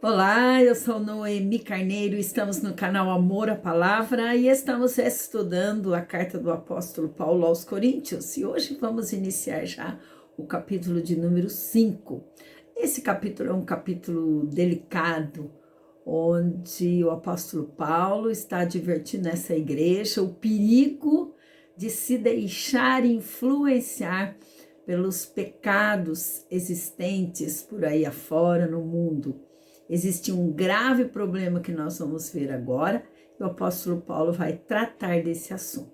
Olá, eu sou Noemi Carneiro, estamos no canal Amor à Palavra e estamos estudando a carta do apóstolo Paulo aos Coríntios e hoje vamos iniciar já o capítulo de número 5. Esse capítulo é um capítulo delicado, onde o apóstolo Paulo está advertindo essa igreja o perigo de se deixar influenciar pelos pecados existentes por aí afora no mundo. Existe um grave problema que nós vamos ver agora, e o apóstolo Paulo vai tratar desse assunto.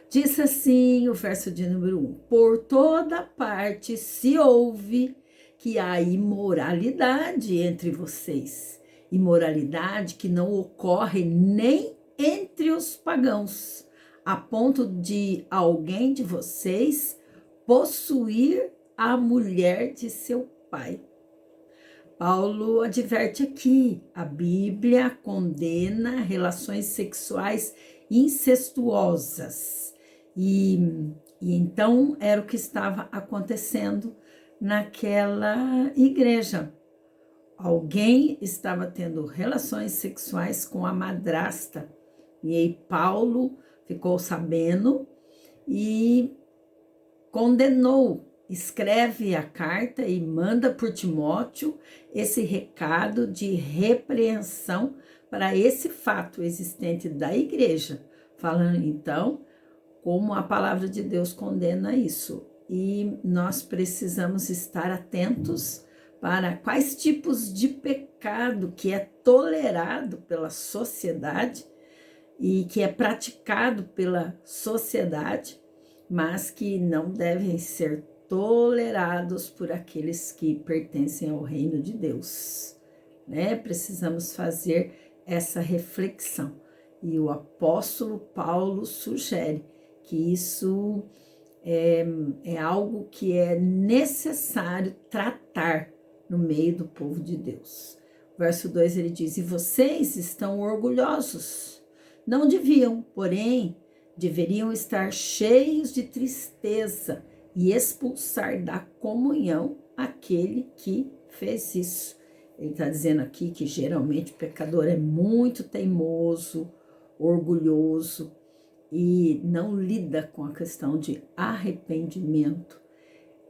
Diz assim o verso de número 1: Por toda parte se ouve que há imoralidade entre vocês, imoralidade que não ocorre nem entre os pagãos, a ponto de alguém de vocês possuir a mulher de seu pai. Paulo adverte aqui, a Bíblia condena relações sexuais incestuosas. E então era o que estava acontecendo naquela igreja. Alguém estava tendo relações sexuais com a madrasta. E aí Paulo ficou sabendo e condenou. Escreve a carta e manda por Timóteo esse recado de repreensão para esse fato existente da igreja, falando então como a palavra de Deus condena isso. E nós precisamos estar atentos para quais tipos de pecado que é tolerado pela sociedade e que é praticado pela sociedade, mas que não devem ser tolerados por aqueles que pertencem ao reino de Deus, né? Precisamos fazer essa reflexão. E o apóstolo Paulo sugere que isso é algo que é necessário tratar no meio do povo de Deus. Verso 2 ele diz: E vocês estão orgulhosos. Não deviam, porém, deveriam estar cheios de tristeza e expulsar da comunhão aquele que fez isso. Ele está dizendo aqui que geralmente o pecador é muito teimoso, orgulhoso e não lida com a questão de arrependimento.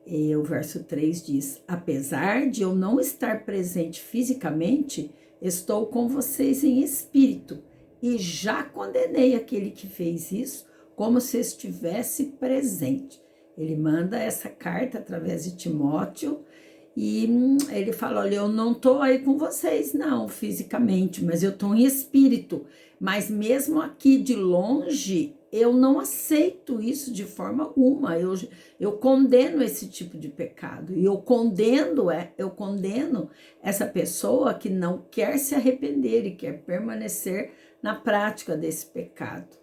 E o verso 3 diz: Apesar de eu não estar presente fisicamente, estou com vocês em espírito e já condenei aquele que fez isso como se estivesse presente. Ele manda essa carta através de Timóteo e ele fala: olha, eu não estou aí com vocês não, fisicamente, mas eu estou em espírito. Mas mesmo aqui de longe, eu não aceito isso de forma alguma. Eu condeno esse tipo de pecado. E eu condeno essa pessoa que não quer se arrepender e quer permanecer na prática desse pecado.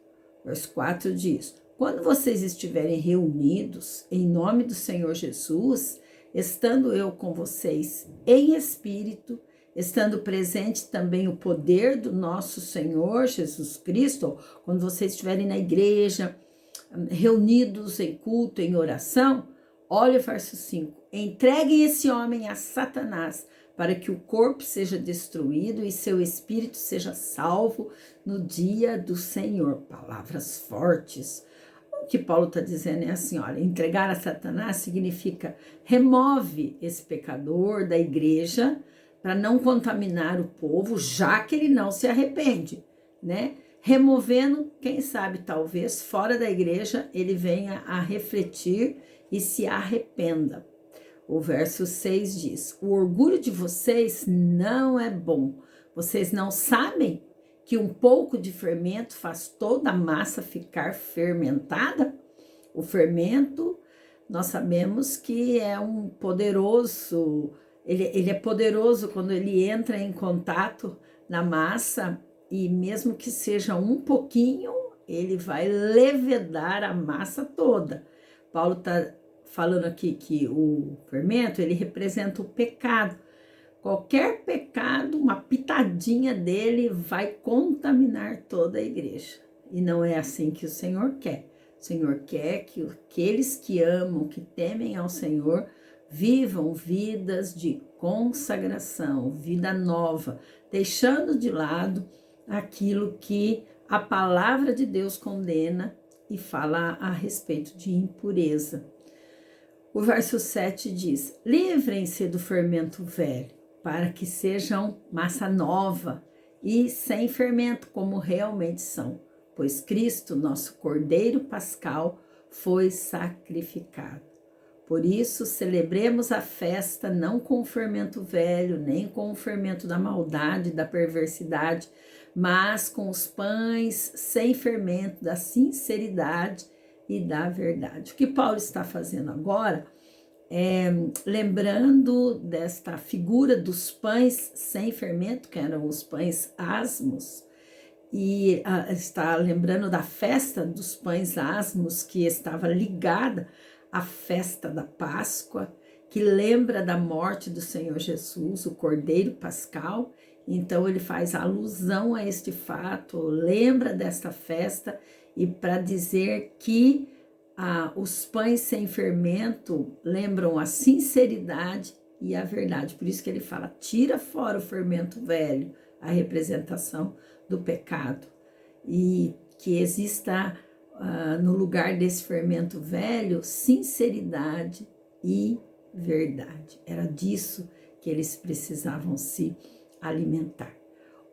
Verso 4 diz: Quando vocês estiverem reunidos em nome do Senhor Jesus, estando eu com vocês em espírito, estando presente também o poder do nosso Senhor Jesus Cristo, quando vocês estiverem na igreja, reunidos em culto, em oração, olha o verso 5: Entreguem esse homem a Satanás, para que o corpo seja destruído e seu espírito seja salvo no dia do Senhor. Palavras fortes. O que Paulo está dizendo é assim: olha, entregar a Satanás significa remove esse pecador da igreja para não contaminar o povo, já que ele não se arrepende, né? Removendo, quem sabe, talvez fora da igreja ele venha a refletir e se arrependa. O verso 6 diz: O orgulho de vocês não é bom. Vocês não sabem que um pouco de fermento faz toda a massa ficar fermentada? O fermento, nós sabemos que é um poderoso, ele é poderoso quando ele entra em contato na massa, e mesmo que seja um pouquinho, ele vai levedar a massa toda. Paulo está falando aqui que o fermento, ele representa o pecado. Qualquer pecado, uma pitadinha dele vai contaminar toda a igreja. E não é assim que o Senhor quer. O Senhor quer que aqueles que amam, que temem ao Senhor, vivam vidas de consagração, vida nova, deixando de lado aquilo que a palavra de Deus condena e fala a respeito de impureza. O verso 7 diz: livrem-se do fermento velho, para que sejam massa nova e sem fermento, como realmente são, pois Cristo, nosso Cordeiro Pascal, foi sacrificado. Por isso, celebremos a festa não com o fermento velho, nem com o fermento da maldade, da perversidade, mas com os pães sem fermento, da sinceridade e da verdade. O que Paulo está fazendo agora é lembrando desta figura dos pães sem fermento, que eram os pães asmos, e está lembrando da festa dos pães asmos, que estava ligada à festa da Páscoa, que lembra da morte do Senhor Jesus, o Cordeiro Pascal. Então ele faz alusão a este fato, lembra desta festa, e para dizer que os pães sem fermento lembram a sinceridade e a verdade. Por isso que ele fala: tira fora o fermento velho, a representação do pecado, e que exista no lugar desse fermento velho sinceridade e verdade. Era disso que eles precisavam se alimentar.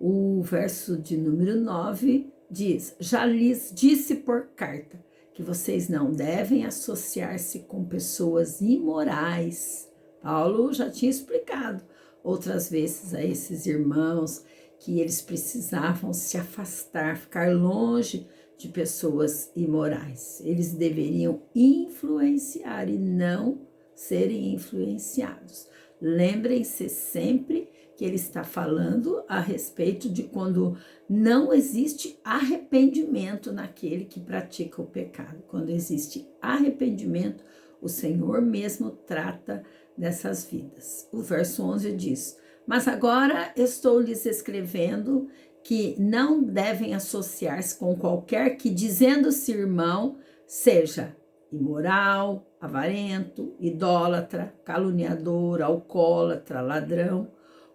O verso de número 9 diz: já lhes disse por carta que vocês não devem associar-se com pessoas imorais. Paulo já tinha explicado outras vezes a esses irmãos que eles precisavam se afastar, ficar longe de pessoas imorais. Eles deveriam influenciar e não serem influenciados. Lembrem-se sempre que ele está falando a respeito de quando não existe arrependimento naquele que pratica o pecado. Quando existe arrependimento, o Senhor mesmo trata dessas vidas. O verso 11 diz: mas agora estou lhes escrevendo que não devem associar-se com qualquer que, dizendo-se irmão, seja imoral, avarento, idólatra, caluniador, alcoólatra, ladrão.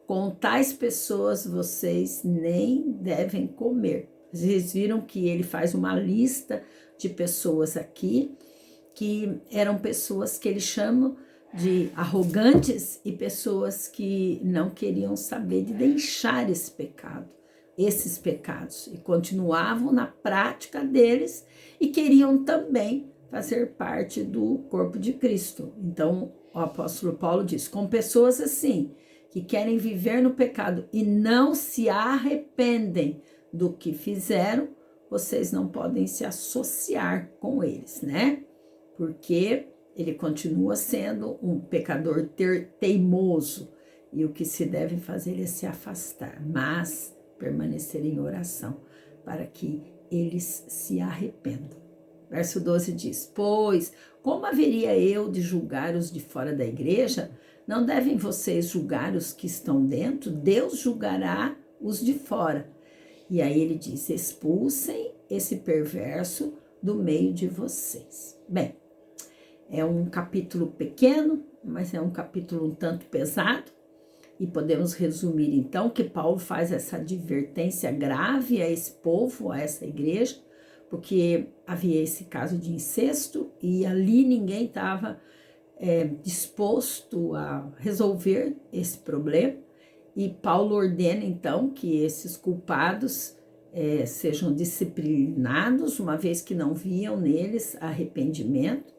Com tais pessoas vocês nem devem comer. Vocês viram que ele faz uma lista de pessoas aqui que eram pessoas que ele chama de arrogantes e pessoas que não queriam saber de deixar esses pecados, e continuavam na prática deles e queriam também fazer parte do corpo de Cristo. Então, o apóstolo Paulo diz: com pessoas assim, que querem viver no pecado e não se arrependem do que fizeram, vocês não podem se associar com eles, né? Porque ele continua sendo um pecador teimoso, e o que se deve fazer é se afastar, mas permanecer em oração para que eles se arrependam. Verso 12 diz: pois, como haveria eu de julgar os de fora da igreja? Não devem vocês julgar os que estão dentro? Deus julgará os de fora. E aí ele diz: expulsem esse perverso do meio de vocês. Bem, é um capítulo pequeno, mas é um capítulo um tanto pesado, e podemos resumir então que Paulo faz essa advertência grave a esse povo, a essa igreja, porque havia esse caso de incesto e ali ninguém estava disposto a resolver esse problema, e Paulo ordena então que esses culpados sejam disciplinados, uma vez que não viam neles arrependimento,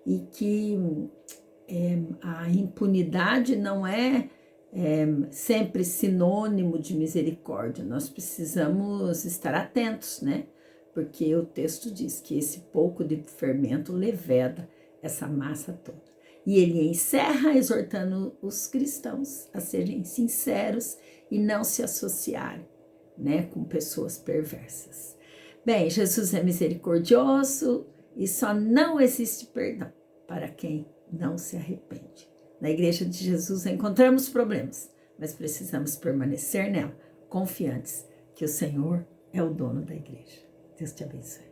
e que a impunidade não é sempre sinônimo de misericórdia. Nós precisamos estar atentos, né? Porque o texto diz que esse pouco de fermento leveda essa massa toda. E ele encerra exortando os cristãos a serem sinceros e não se associarem, né, com pessoas perversas. Bem, Jesus é misericordioso e só não existe perdão para quem não se arrepende. Na Igreja de Jesus encontramos problemas, mas precisamos permanecer nela, confiantes que o Senhor é o dono da igreja. Deus te abençoe.